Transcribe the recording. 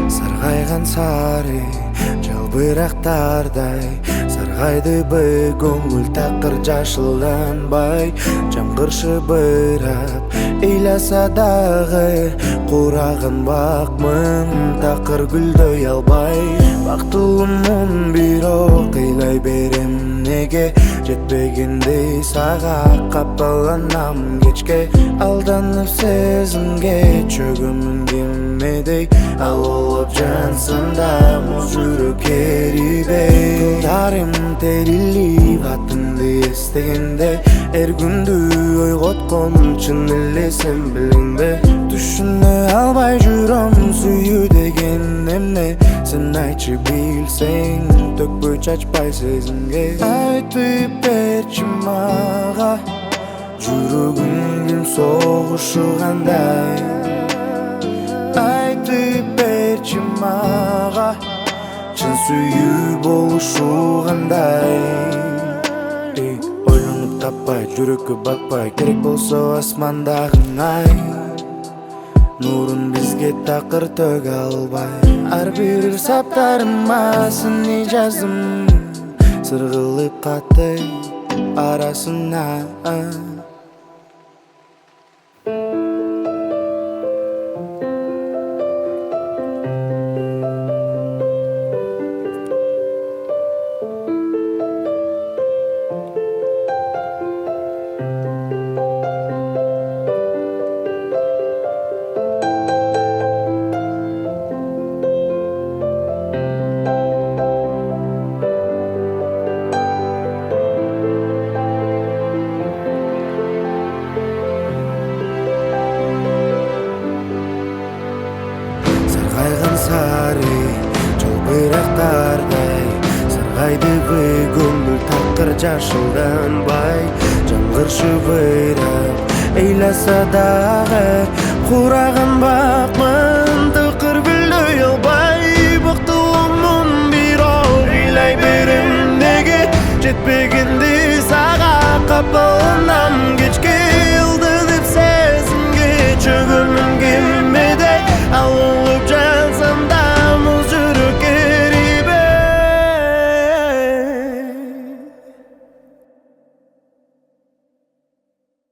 Сарғайған сары жалбырақтардай сарғайды көңіл тақыр жашылданбай. Жамғыр шыбырап ыйласа дағы қураған бақмын тақыр гүлдөй албай. Бактылымын бирок ыйлай берем неге жетпегендей сага капаланам кечке. Алданып сезимге чөгөмүн кемедей ал болуп жансам да муз жүрөк эрибей. Кылдарым терилип атымды эстегенде эр күндү ойготкон чын эле сен билиңбе? Түшүнө албай жүрөм сүйүү деген эмне? Сен айтчы билсең төкпөй чачпай сезимге. Айтып берчи мага жүрөгүм согушу кандай. Айтып берчи мага чын сүйүү болушу кандай. Ойлонуп таппай жүрөккө бакпай керек болсо асмандагы ай нурун бизге такыр төгө албай. Ар бир саптарыма сени жаздым сыргылып каты арасына. Сарғайған сары жалбырақтардай сарғайды көңіл тақыр жашылданбай. Жамғыр шыбырап ыйласа дағы қураған бақмын тақыр гүлдөй албай. Бактылымын бирок ыйлай берем неге жетпегенди сага капаланам кечке.